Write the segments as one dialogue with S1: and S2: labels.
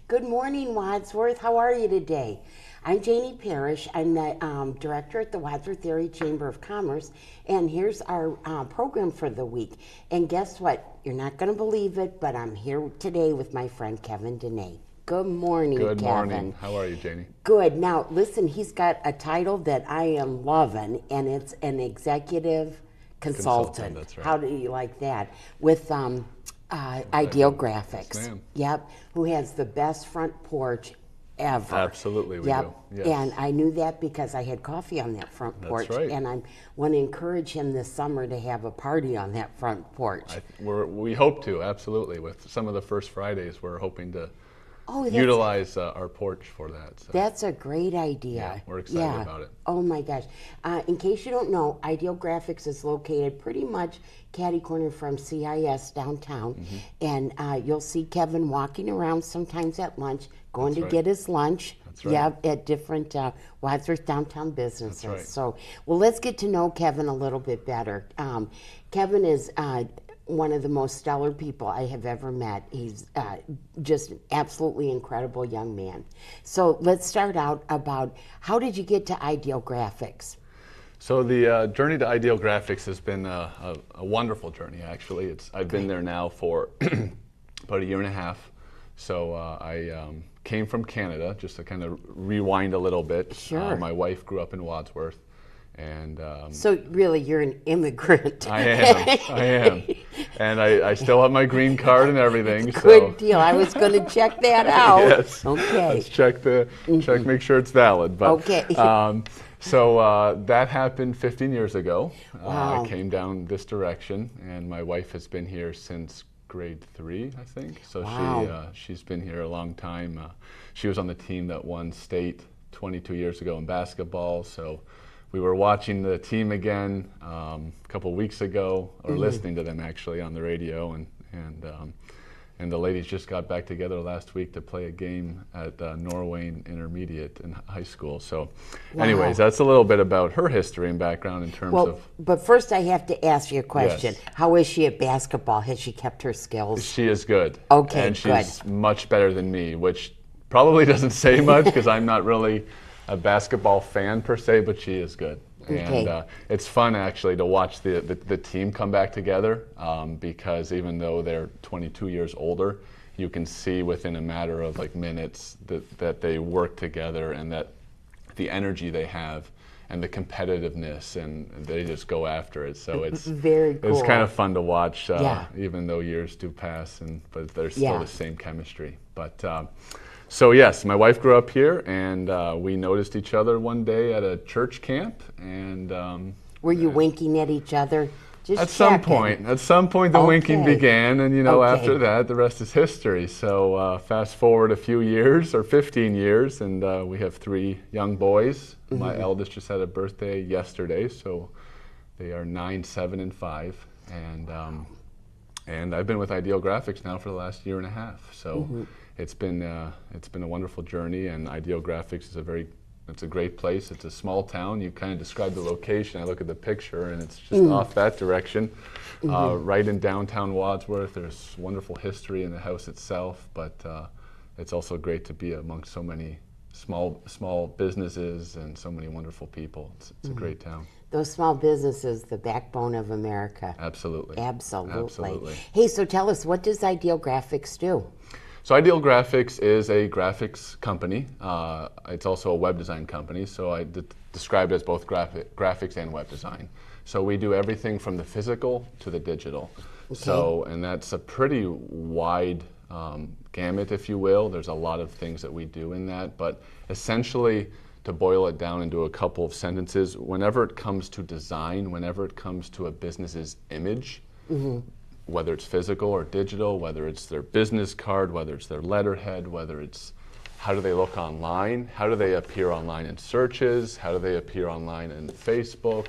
S1: Good morning, Wadsworth. How are you today? I'm Janie Parish. I'm the director at the Wadsworth Area Chamber of Commerce, and here's our program for the week. And guess what? You're not going to believe it, but I'm here today with my friend Kevin Denee. Good morning, Kevin.
S2: Good morning. How are you, Janie?
S1: Good. Now, listen, he's got a title that I am loving, and it's an executive consultant.
S2: That's right.
S1: How do you like that? With Eyedeal Graphics.
S2: Yes, ma'am.
S1: Yep. Who has the best front porch ever.
S2: Absolutely, we
S1: yep.
S2: do. Yes.
S1: And I knew that because I had coffee on that front porch.
S2: That's right.
S1: And I want to encourage him this summer to have a party on that front porch.
S2: We hope to, absolutely. With some of the first Fridays, we're hoping to
S1: Oh,
S2: utilize our porch for that. So.
S1: That's a great idea.
S2: Yeah, we're excited about it.
S1: Oh my gosh. In case you don't know, Eyedeal Graphics is located pretty much catty corner from CIS downtown.
S2: Mm-hmm.
S1: And you'll see Kevin walking around sometimes at lunch, going
S2: That's
S1: to
S2: right.
S1: get his lunch.
S2: That's right.
S1: Yeah, at different Wadsworth downtown businesses.
S2: That's right.
S1: So, well, let's get to know Kevin a little bit better. Kevin is one of the most stellar people I have ever met. He's just an absolutely incredible young man. So let's start out about how did you get to Eyedeal Graphics?
S2: So the journey to Eyedeal Graphics has been a wonderful journey, actually. I've been there now for about a year and a half. So I came from Canada, just to kind of rewind a little bit.
S1: Sure.
S2: My wife grew up in Wadsworth. And
S1: so really, you're an immigrant.
S2: I am. And I still have my green card and everything.
S1: Good deal. I was going to check that out.
S2: Yes.
S1: Okay.
S2: Let's check make sure it's valid. But,
S1: okay.
S2: So that happened 15 years ago.
S1: Wow.
S2: I came down this direction, and my wife has been here since grade 3, I think. So
S1: wow.
S2: She's been here a long time. She was on the team that won state 22 years ago in basketball. So we were watching the team again a couple weeks ago, or listening to them actually on the radio, and the ladies just got back together last week to play a game at Norway Intermediate in high school. So, anyways, that's a little bit about her history and background in terms of.
S1: But first, I have to ask you a question.
S2: Yes.
S1: How is she at basketball? Has she kept her skills?
S2: She is good.
S1: Okay,
S2: and she's much better than me, which probably doesn't say much because I'm not really a basketball fan per se, but she is good.
S1: Okay.
S2: And it's fun actually to watch the team come back together because even though they're 22 years older, you can see within a matter of like minutes that they work together and that the energy they have and the competitiveness, and they just go after it. So it's
S1: very cool.
S2: It's kind of fun to watch, even though years do pass, but there's still the same chemistry. But so yes, my wife grew up here, and we noticed each other one day at a church camp. And
S1: were you winking at each other? Just
S2: at some point, the winking began, and after that, the rest is history. So fast forward a few years, or 15 years, and we have 3 young boys. My eldest just had a birthday yesterday, so they are 9, 7, and 5, and I've been with Eyedeal Graphics now for the last year and a half. So. It's been a wonderful journey, and Eyedeal Graphics is it's a great place. It's a small town. You kind of describe the location. I look at the picture, and it's just off that direction, right in downtown Wadsworth. There's wonderful history in the house itself, but it's also great to be amongst so many small businesses and so many wonderful people. It's a great town.
S1: Those small businesses, the backbone of America.
S2: Absolutely.
S1: Absolutely. Hey, so tell us, what does Eyedeal Graphics do?
S2: So Eyedeal Graphics is a graphics company. It's also a web design company, so I describe it as both graphics and web design. So we do everything from the physical to the digital. Okay. And that's a pretty wide gamut, if you will. There's a lot of things that we do in that, but essentially, to boil it down into a couple of sentences, whenever it comes to design, whenever it comes to a business's image, whether it's physical or digital, whether it's their business card, whether it's their letterhead, whether it's how do they look online, how do they appear online in searches, how do they appear online in Facebook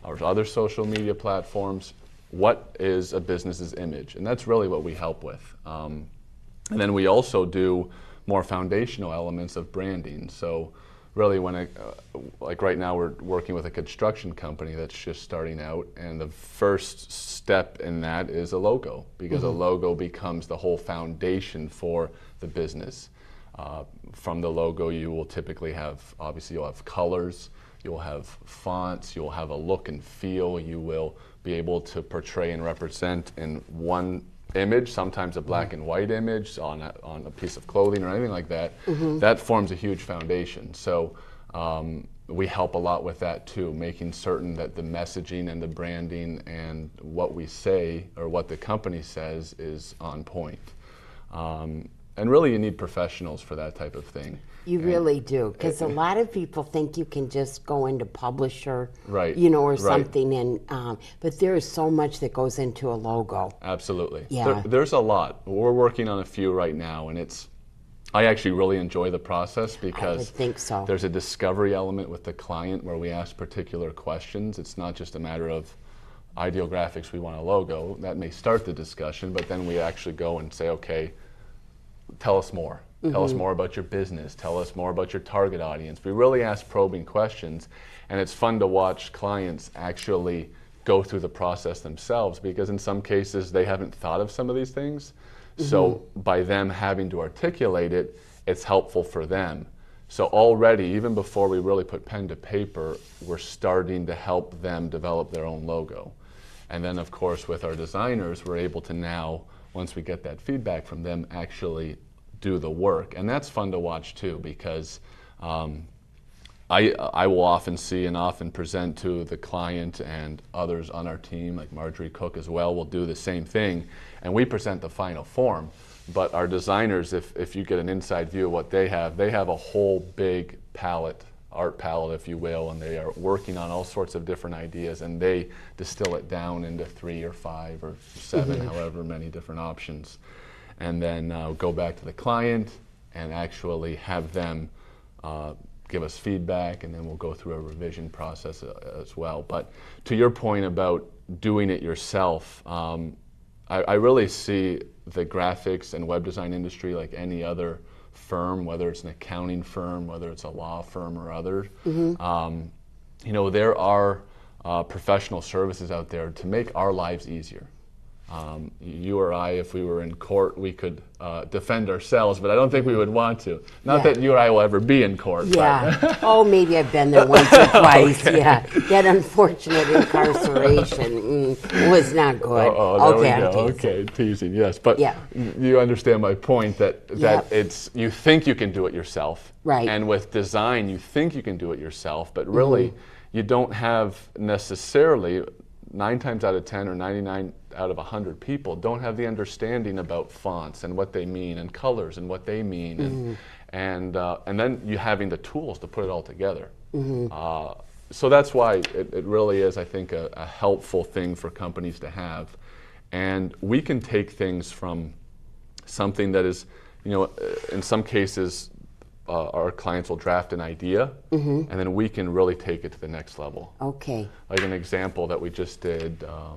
S2: or other social media platforms, what is a business's image? And that's really what we help with. And then we also do more foundational elements of branding. So really like right now we're working with a construction company that's just starting out, and the first step in that is a logo, because a logo becomes the whole foundation for the business. From the logo, you will typically have, obviously you'll have colors, you'll have fonts, you'll have a look and feel, you will be able to portray and represent in one image, sometimes a black and white image on a piece of clothing or anything like that. That forms a huge foundation. So we help a lot with that too, making certain that the messaging and the branding and what we say or what the company says is on point. And really you need professionals for that type of thing.
S1: You really do, because a lot of people think you can just go into publisher,
S2: right,
S1: you know, or
S2: right.
S1: something, and but there is so much that goes into a logo.
S2: Absolutely.
S1: Yeah.
S2: There's a lot. We're working on a few right now, and I actually really enjoy the process because
S1: I would think so.
S2: There's a discovery element with the client where we ask particular questions. It's not just a matter of Eyedeal Graphics, we want a logo. That may start the discussion, but then we actually go and say, okay, tell us more. Tell us more about your business. Tell us more about your target audience. We really ask probing questions, and it's fun to watch clients actually go through the process themselves, because in some cases they haven't thought of some of these things. So by them having to articulate it, it's helpful for them. So already, even before we really put pen to paper, we're starting to help them develop their own logo. And then of course with our designers, we're able to now, once we get that feedback from them, actually do the work. And that's fun to watch too, because I will often see and often present to the client, and others on our team, like Marjorie Cook as well, will do the same thing, and we present the final form. But our designers, if you get an inside view of what they have a whole big palette, art palette if you will, and they are working on all sorts of different ideas, and they distill it down into 3 or 5 or 7, however many different options. And then go back to the client and actually have them give us feedback, and then we'll go through a revision process as well. But to your point about doing it yourself, I really see the graphics and web design industry like any other firm, whether it's an accounting firm, whether it's a law firm or other. You know, there are professional services out there to make our lives easier. You or I, if we were in court, we could defend ourselves, but I don't think we would want to. Not that you or I will ever be in court.
S1: Yeah.
S2: But
S1: Oh, maybe I've been there once or twice. Yeah. That unfortunate incarceration was not good.
S2: There
S1: I'm
S2: we go.
S1: teasing.
S2: Okay, teasing, yes. But
S1: Yeah.
S2: you understand my point that it's, you think you can do it yourself.
S1: Right.
S2: And with design, you think you can do it yourself, but really you don't have necessarily, 9 times out of 10 or 99 out of 100 people don't have the understanding about fonts and what they mean, and colors and what they mean, and then you having the tools to put it all together. So that's why it really is, I think, a helpful thing for companies to have. And we can take things from something that is, you know, in some cases our clients will draft an idea, and then we can really take it to the next level.
S1: Okay.
S2: Like an example that we just did a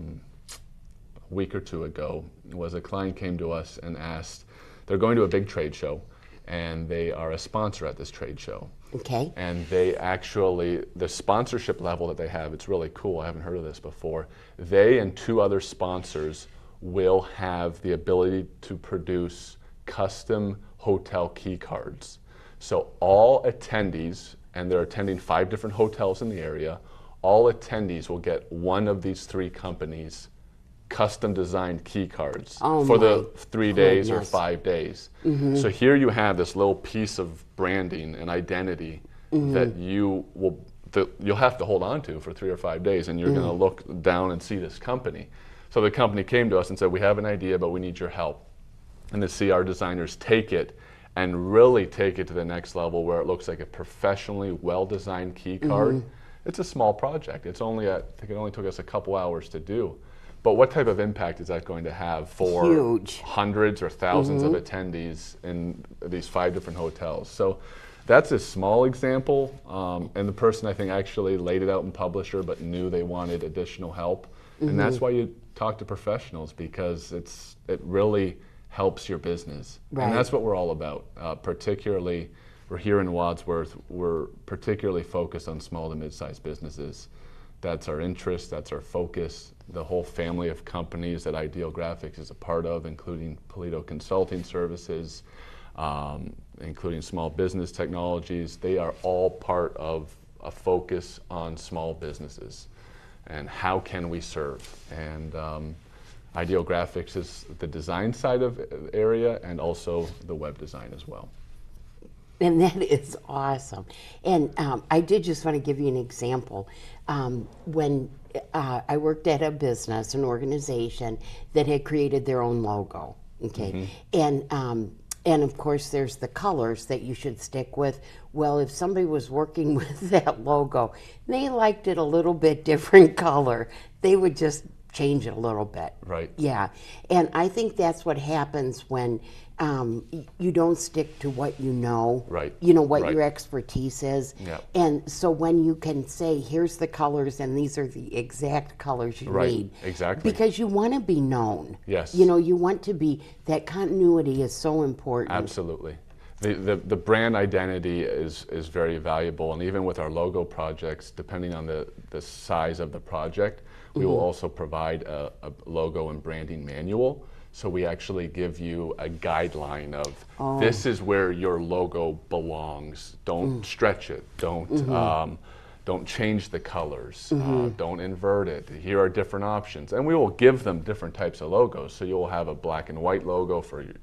S2: week or 2 ago was a client came to us and asked, they're going to a big trade show, and they are a sponsor at this trade show.
S1: Okay.
S2: And they actually, the sponsorship level that they have, it's really cool, I haven't heard of this before. They and 2 other sponsors will have the ability to produce custom hotel key cards. So all attendees, and they're attending 5 different hotels in the area, all attendees will get one of these 3 companies' custom designed key cards for the 3 days or 5 days. So here you have this little piece of branding and identity that you'll have to hold on to for 3 or 5 days, and you're going to look down and see this company. So the company came to us and said, we have an idea, but we need your help. And to see our designers take it and really take it to the next level where it looks like a professionally well-designed key card. It's a small project. It's only, I think it only took us a couple hours to do. But what type of impact is that going to have for hundreds or thousands of attendees in these 5 different hotels? So that's a small example. And the person, I think, actually laid it out in Publisher but knew they wanted additional help. And that's why you talk to professionals, because it really helps your business.
S1: Right.
S2: And that's what we're all about. Particularly, we're here in Wadsworth, we're particularly focused on small to mid-sized businesses. That's our interest, that's our focus. The whole family of companies that Eyedeal Graphics is a part of, including Polito Consulting Services, including small business technologies. They are all part of a focus on small businesses and how can we serve. And Eyedeal Graphics is the design side of the area and also the web design as well.
S1: And that is awesome. And I did just want to give you an example. When I worked at a business, an organization that had created their own logo, okay? And of course there's the colors that you should stick with. Well, if somebody was working with that logo, they liked it a little bit different color, they would just change it a little bit.
S2: Right.
S1: Yeah. And I think that's what happens when you don't stick to what you know.
S2: Right.
S1: You know, what
S2: Right.
S1: your expertise is.
S2: Yep.
S1: And so when you can say, here's the colors and these are the exact colors you
S2: Right.
S1: need.
S2: Exactly.
S1: Because you want to be known.
S2: Yes.
S1: You know, you want to be, that continuity is so important.
S2: Absolutely. The brand identity is very valuable, and even with our logo projects, depending on the size of the project, we will also provide a logo and branding manual. So we actually give you a guideline of this is where your logo belongs. Don't stretch it. Don't change the colors. Don't invert it. Here are different options, and we will give them different types of logos. So you'll have a black and white logo for your,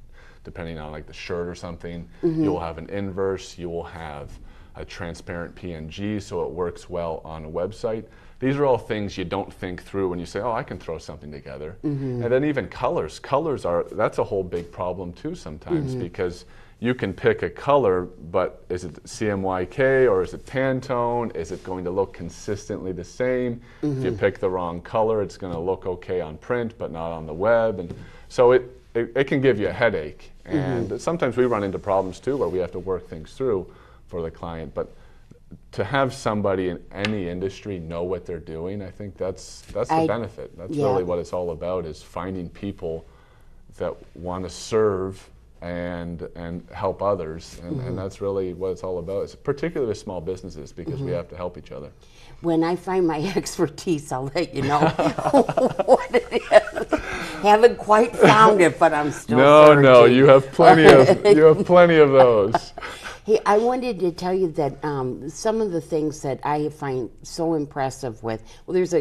S2: depending on like the shirt or something. You'll have an inverse. You will have a transparent PNG, so it works well on a website. These are all things you don't think through when you say, oh, I can throw something together. And then even colors. Colors that's a whole big problem too sometimes, because you can pick a color, but is it CMYK or is it Pantone? Is it going to look consistently the same? If you pick the wrong color, it's going to look okay on print, but not on the web. And so it can give you a headache. And sometimes we run into problems too where we have to work things through for the client. But to have somebody in any industry know what they're doing, I think that's the benefit. That's really what it's all about, is finding people that want to serve and help others, and that's really what it's all about. It's particularly with small businesses, because we have to help each other.
S1: When I find my expertise, I'll let you know what it is. Haven't quite found it, but I'm still searching.
S2: No, you have plenty of those.
S1: Hey, I wanted to tell you that some of the things that I find so impressive with, well, there's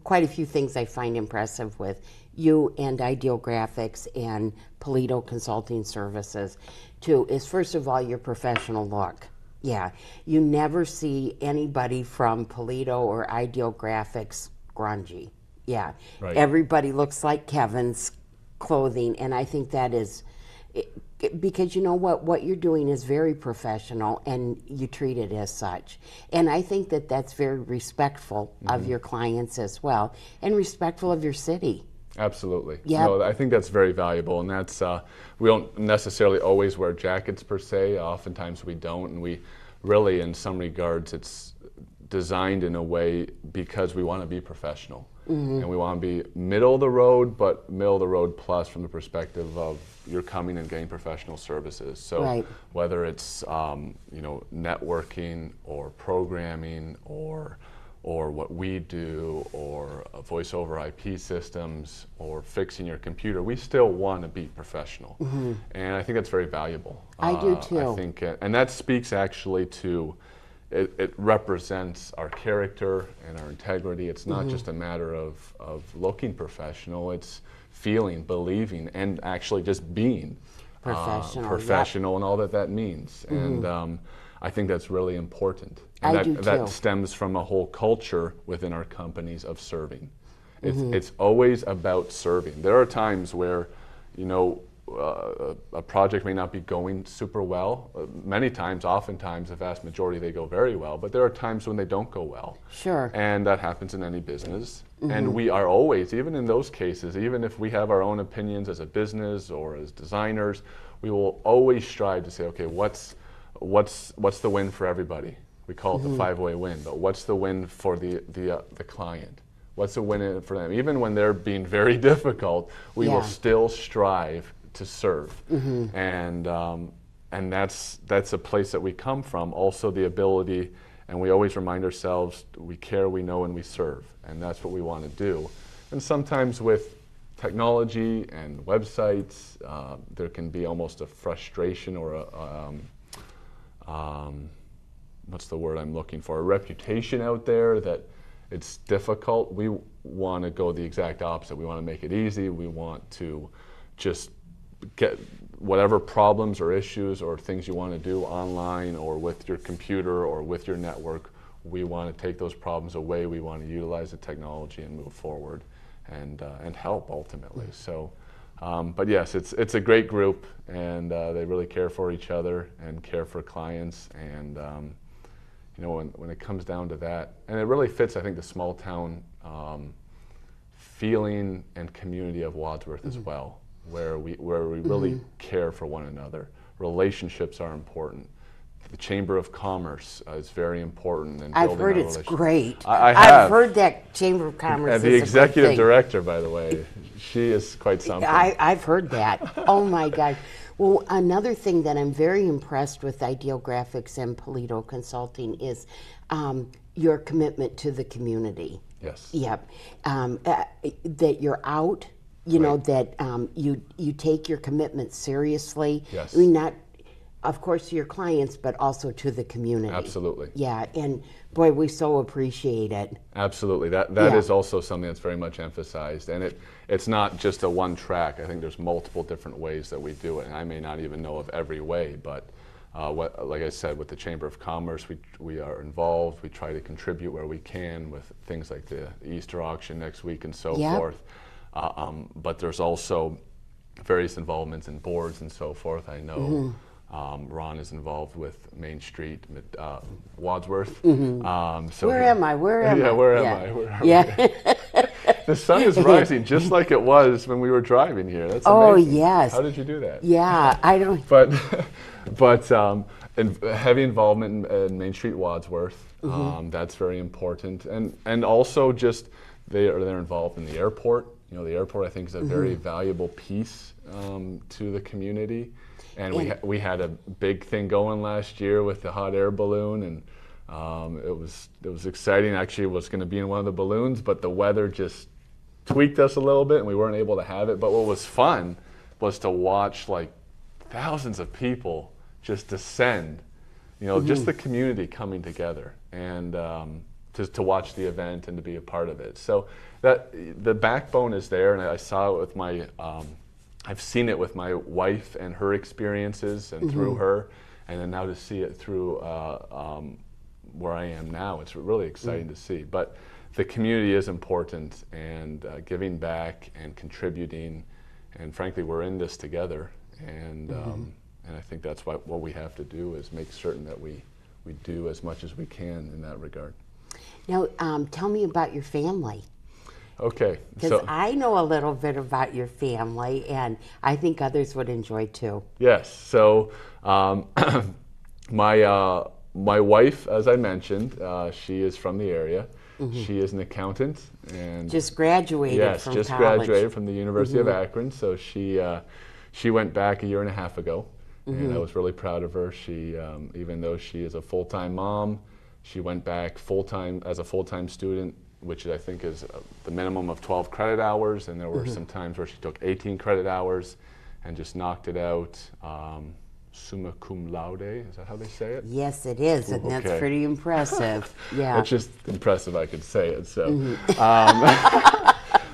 S1: quite a few things I find impressive with you and Eyedeal Graphics and Polito Consulting Services, too, is first of all your professional look. Yeah, you never see anybody from Polito or Eyedeal Graphics grungy. Yeah,
S2: right.
S1: Everybody looks like Kevin's clothing, and I think that is, because you know what you're doing is very professional, and you treat it as such. And I think that that's very respectful of your clients as well, and respectful of your city.
S2: Absolutely.
S1: Yeah.
S2: No, I think that's very valuable, and that's we don't necessarily always wear jackets per se. Oftentimes we don't, and we really, in some regards, it's designed in a way because we want to be professional, and we want to be middle of the road, but middle of the road plus from the perspective of you're coming and getting professional services. So whether it's networking or programming or what we do, or voice over IP systems, or fixing your computer, we still want to be professional. And I think that's very valuable.
S1: I do too.
S2: I think, and that speaks actually to, it represents our character and our integrity. It's not just a matter of looking professional, it's feeling, believing, and actually just being professional and all that means. And I think that's really important. And that stems from a whole culture within our companies of serving. It's always about serving. There are times where, a project may not be going super well. Many times, oftentimes, the vast majority, they go very well. But there are times when they don't go well.
S1: Sure.
S2: And that happens in any business. And we are always, even in those cases, even if we have our own opinions as a business or as designers, we will always strive to say, okay, what's the win for everybody? We call it the five-way win, but what's the win for the client? What's the win for them? Even when they're being very difficult, we will still strive to serve. And that's a place that we come from. Also the ability, and we always remind ourselves, we care, we know, and we serve. And that's what we want to do. And sometimes with technology and websites, there can be almost a frustration or what's the word I'm looking for? A reputation out there that it's difficult. We want to go the exact opposite. We want to make it easy. We want to just get whatever problems or issues or things you want to do online or with your computer or with your network. We want to take those problems away. We want to utilize the technology and move forward and help ultimately. So, but yes, it's a great group, and they really care for each other and care for clients. And you know, when it comes down to that, and it really fits, I think, the small town feeling and community of Wadsworth as well, where we really care for one another. Relationships are important. The Chamber of Commerce is very important. In
S1: I've heard it's great.
S2: I have.
S1: I've heard that Chamber of Commerce
S2: And
S1: is
S2: the
S1: a
S2: executive
S1: good thing.
S2: director, by the way, she is quite something.
S1: I've heard that. Oh my God. Well, another thing that I'm very impressed with Eyedeal Graphics and Polito Consulting is your commitment to the community.
S2: Yes.
S1: Yep. That you're out, you know, that you take your commitment seriously.
S2: Yes.
S1: I mean, not, of course, to your clients, but also to the community.
S2: Absolutely.
S1: Yeah, and boy, we so appreciate it.
S2: Absolutely. That is also something that's very much emphasized, and it's not just a one track. I think there's multiple different ways that we do it, and I may not even know of every way, but like I said, with the Chamber of Commerce, we are involved. We try to contribute where we can with things like the Easter auction next week and so forth. But there's also various involvements in boards and so forth. I know Ron is involved with Main Street, Wadsworth. So
S1: Where am I? Where am I?
S2: Yeah, where am I? The sun is rising just like it was when we were driving here. That's amazing.
S1: Oh, yes.
S2: How did you do that?
S1: Yeah, I don't.
S2: But heavy involvement in Main Street, Wadsworth. That's very important, and also just they're involved in the airport. You know, the airport I think is a very valuable piece to the community. And we had a big thing going last year with the hot air balloon, and it was exciting. Actually, it was going to be in one of the balloons, but the weather just tweaked us a little bit, and we weren't able to have it. But what was fun was to watch like thousands of people just descend. You know, just the community coming together, and to watch the event and to be a part of it. So that the backbone is there, and I saw it with my. I've seen it with my wife and her experiences and through her, and then now to see it through where I am now, it's really exciting to see. But the community is important, and giving back and contributing, and frankly, we're in this together, and I think that's what we have to do is make certain that we do as much as we can in that regard.
S1: Now, tell me about your family.
S2: Okay.
S1: Because I know a little bit about your family, and I think others would enjoy too.
S2: Yes. So my wife, as I mentioned, she is from the area. She is an accountant and
S1: just graduated from
S2: just
S1: college.
S2: Graduated from the University of Akron. So she went back a year and a half ago, and I was really proud of her. She, even though she is a full-time mom, she went back full-time as a full-time student, which I think is the minimum of 12 credit hours, and there were some times where she took 18 credit hours and just knocked it out summa cum laude. Is that how they say it?
S1: Yes, it is, and that's pretty impressive. Yeah.
S2: It's just impressive I could say it, so.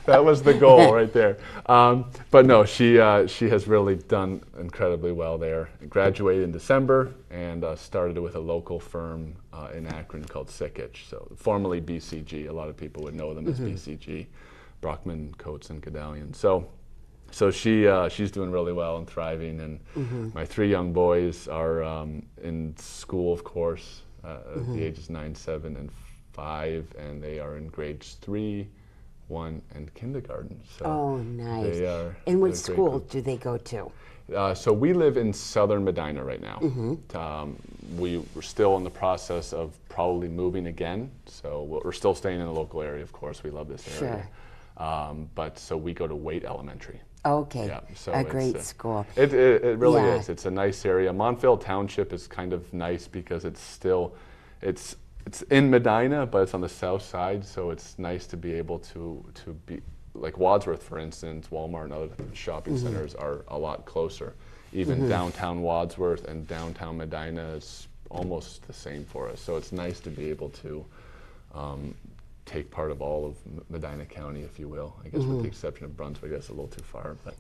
S2: That was the goal right there. But no, she has really done incredibly well there. Graduated in December and started with a local firm in Akron called Sikich, so formerly BCG. A lot of people would know them as BCG, Brockman, Coates, and Gedalion. So she's doing really well and thriving. And my 3 young boys are in school, of course, at the ages 9, 7, and 5, and they are in grades 3, 1, and kindergarten. So
S1: oh, nice.
S2: They are.
S1: And what school do they go to?
S2: So we live in southern Medina right now. We're still in the process of probably moving again. So we're still staying in the local area, of course. We love this area. But so we go to Waite Elementary.
S1: Okay,
S2: yeah, so
S1: a great school.
S2: It really is. It's a nice area. Montville Township is kind of nice because it's still, it's in Medina, but it's on the south side, so it's nice to be able to be like Wadsworth, for instance, Walmart and other shopping centers are a lot closer. Even downtown Wadsworth and downtown Medina is almost the same for us. So it's nice to be able to take part of all of Medina County, if you will. I guess with the exception of Brunswick, that's a little too far, but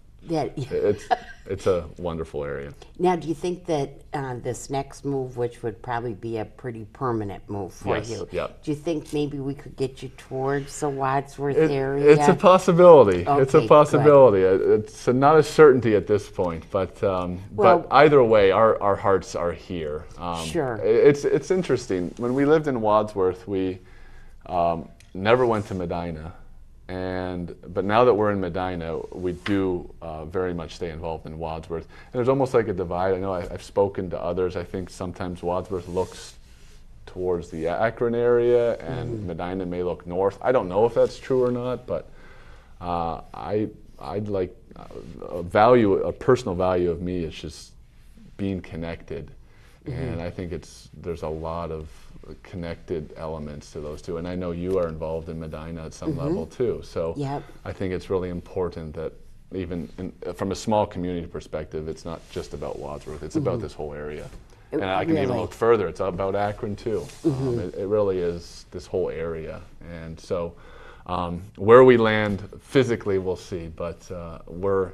S2: it's a wonderful area.
S1: Now, do you think that this next move, which would probably be a pretty permanent move for you,
S2: yeah.
S1: do you think maybe we could get you towards the Wadsworth
S2: It,
S1: area?
S2: It's a possibility. It's a
S1: Okay,
S2: possibility. It's not a certainty at this point, but but either way, our hearts are here.
S1: Sure.
S2: It's interesting. When we lived in Wadsworth, we never went to Medina. But now that we're in Medina, we do very much stay involved in Wadsworth. And there's almost like a divide. I know I've spoken to others. I think sometimes Wadsworth looks towards the Akron area, and Medina may look north. I don't know if that's true or not, but I'd like a personal value of me is just being connected, and I think there's a lot of connected elements to those two, and I know you are involved in Medina at some level too. So I think it's really important that even from a small community perspective, it's not just about Wadsworth; it's about this whole area. And I can even look further; it's about Akron too. It really is this whole area, and so where we land physically, we'll see. But we're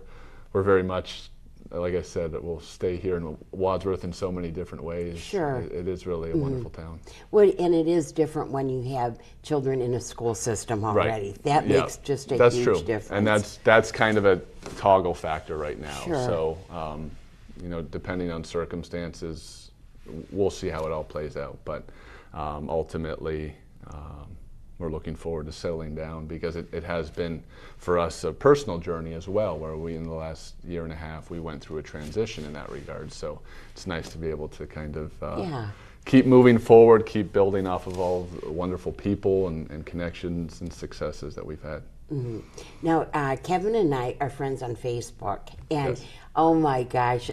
S2: very much, like I said, we'll stay here in Wadsworth in so many different ways.
S1: Sure.
S2: It is really a wonderful town.
S1: Well, and it is different when you have children in a school system already.
S2: Right.
S1: That makes just a
S2: that's
S1: huge
S2: true.
S1: difference.
S2: And that's kind of a toggle factor right now.
S1: Sure.
S2: So, depending on circumstances, we'll see how it all plays out. But ultimately, we're looking forward to settling down, because it has been for us a personal journey as well, where we in the last year and a half we went through a transition in that regard. So it's nice to be able to kind of keep moving forward, keep building off of all the wonderful people and connections and successes that we've had.
S1: Now, Kevin and I are friends on Facebook, and
S2: Yes.
S1: oh my gosh,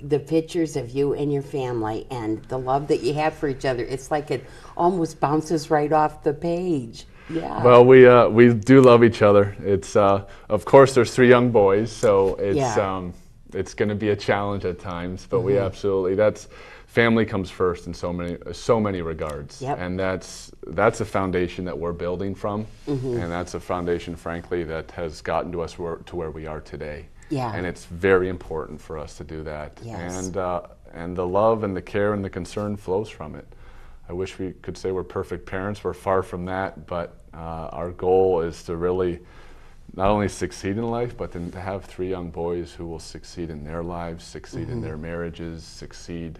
S1: the pictures of you and your family and the love that you have for each other, it's like it almost bounces right off the page. Yeah.
S2: Well, we do love each other. It's of course there's 3 young boys, so it's going to be a challenge at times, but we absolutely, family comes first in so many regards.
S1: Yep.
S2: And that's a foundation that we're building from, and that's a foundation, frankly, that has gotten to us to where we are today.
S1: Yeah.
S2: And it's very important for us to do that.
S1: Yes.
S2: And the love and the care and the concern flows from it. I wish we could say we're perfect parents. We're far from that, but our goal is to really not only succeed in life, but then to have 3 young boys who will succeed in their lives, succeed in their marriages, succeed,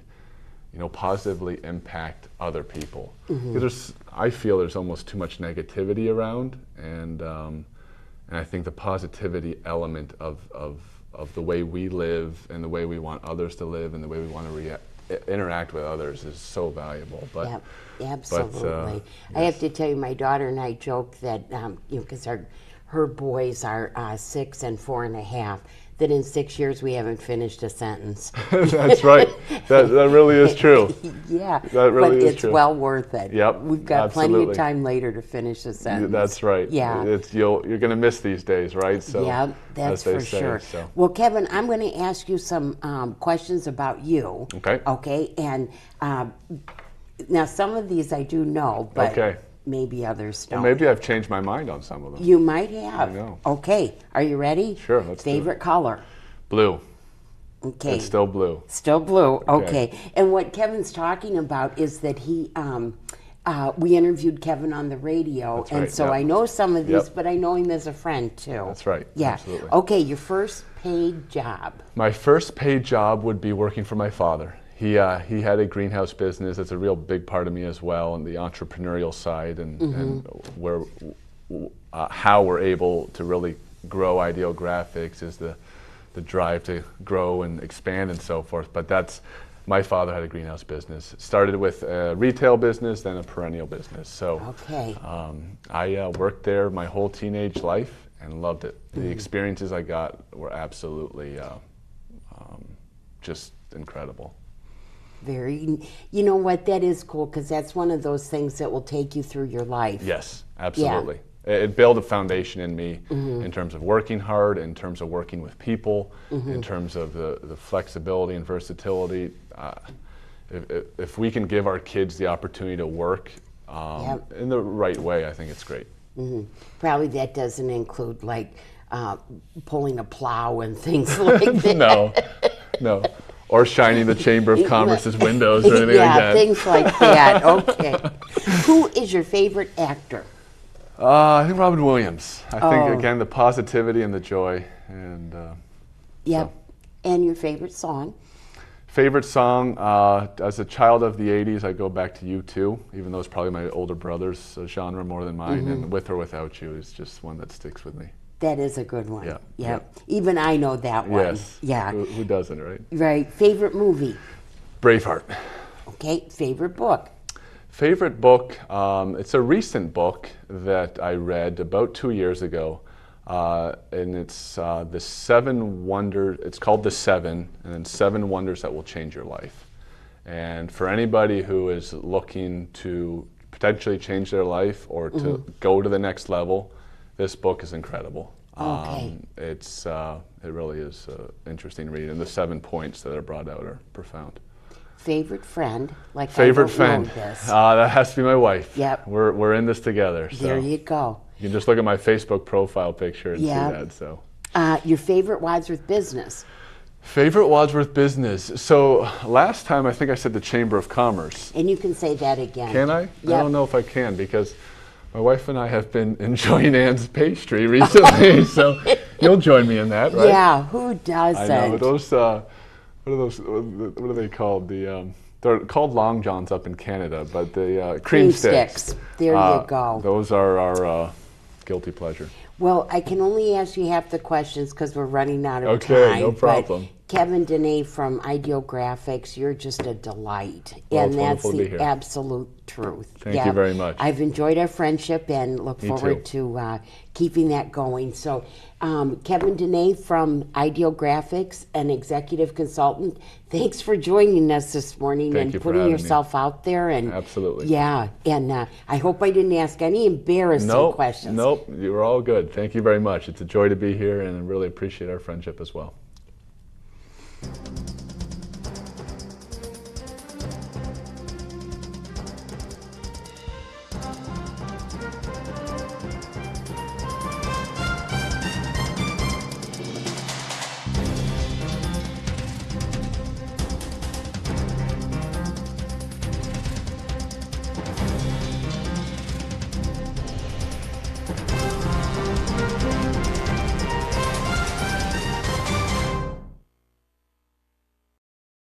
S2: positively impact other people. Because I feel there's almost too much negativity around, and I think the positivity element of the way we live and the way we want others to live and the way we want to interact with others is so valuable. But
S1: absolutely. I have to tell you, my daughter and I joke that because her boys are 6 and 4.5, that in 6 years we haven't finished a sentence.
S2: That's right. That really is true.
S1: Yeah,
S2: that really
S1: but
S2: is
S1: it's
S2: true.
S1: well worth it.
S2: Yep,
S1: we've got
S2: absolutely.
S1: plenty of time later to finish a sentence.
S2: That's right.
S1: Yeah,
S2: you're going to miss these days, right? So
S1: yeah, that's for sure.
S2: So.
S1: Well, Kevin, I'm going to ask you some questions about you.
S2: Okay.
S1: Okay, and now some of these I do know, but maybe others don't.
S2: Well, maybe I've changed my mind on some of them.
S1: You might have.
S2: I know.
S1: Okay, are you ready?
S2: Sure, let's do it.
S1: Favorite color?
S2: Blue.
S1: Okay.
S2: It's still blue.
S1: Still blue. Okay. And what Kevin's talking about is that we interviewed Kevin on the radio,
S2: That's
S1: and
S2: right,
S1: so
S2: yep.
S1: I know some of these,
S2: Yep.
S1: but I know him as a friend too.
S2: That's right.
S1: Yeah.
S2: Absolutely.
S1: Okay. Your first paid job?
S2: My first paid job would be working for my father. He had a greenhouse business. It's a real big part of me as well, and the entrepreneurial side, and where how we're able to really grow Eyedeal Graphics is the drive to grow and expand and so forth. But my father had a greenhouse business. It started with a retail business, then a perennial business. So I worked there my whole teenage life and loved it. The experiences I got were absolutely just incredible.
S1: You know what, that is cool, because that's one of those things that will take you through your life.
S2: Yes, absolutely. it built a foundation in me in terms of working hard, in terms of working with people, in terms of the flexibility and versatility. If we can give our kids the opportunity to work in the right way, I think it's great.
S1: Probably that doesn't include like pulling a plow and things like that.
S2: No. Or shining the Chamber of Commerce's windows or anything like that.
S1: Things like that. Okay. Who is your favorite actor?
S2: I think Robin Williams. I think, again, the positivity and the joy. And
S1: Yep. And your favorite song?
S2: Favorite song, as a child of the 80s, I go back to U2, even though it's probably my older brother's genre more than mine. And With or Without You is just one that sticks with me.
S1: That is a good one.
S2: Yeah.
S1: Yep. Even I know that one.
S2: Yes.
S1: Yeah.
S2: Who doesn't, right?
S1: Right. Favorite movie?
S2: Braveheart.
S1: Okay. Favorite book?
S2: Favorite book, it's a recent book that I read about 2 years ago, and it's the 7 Wonders, it's called The Seven, and then 7 Wonders That Will Change Your Life. And for anybody who is looking to potentially change their life or to go to the next level, this book is incredible.
S1: Okay.
S2: It really is interesting to read, and the 7 points that are brought out are profound.
S1: Favorite friend? Like
S2: Favorite
S1: I don't
S2: friend?
S1: know this.
S2: That has to be my wife.
S1: Yep.
S2: We're in this together. So
S1: There you go.
S2: you can just look at my Facebook profile picture and see that. So.
S1: Your favorite Wadsworth business?
S2: Favorite Wadsworth business. So last time I think I said the Chamber of Commerce.
S1: And you can say that again.
S2: Can I?
S1: Yep.
S2: I don't know if I can because my wife and I have been enjoying Anne's pastry recently. So you'll join me in that, right?
S1: Yeah, who doesn't?
S2: I know those. What are those? What are they called? They're called Long Johns up in Canada, but the cream sticks.
S1: There you go.
S2: Those are our guilty pleasure.
S1: Well, I can only ask you half the questions because we're running out of time.
S2: Okay, no problem.
S1: But Kevin Denee from Eyedeal Graphics, you're just a delight.
S2: Well,
S1: and
S2: it's
S1: that's
S2: wonderful to be
S1: the
S2: here.
S1: absolute truth.
S2: Thank you very much.
S1: I've enjoyed our friendship and look
S2: Me
S1: forward
S2: too.
S1: to keeping that going. So, Kevin Denee from Eyedeal Graphics, an executive consultant, thanks for joining us this morning
S2: Thank
S1: and
S2: you for
S1: putting
S2: having me.
S1: yourself out there. And
S2: Absolutely.
S1: Yeah, and I hope I didn't ask any embarrassing questions.
S2: Nope, you were all good. Thank you very much. It's a joy to be here, and I really appreciate our friendship as well.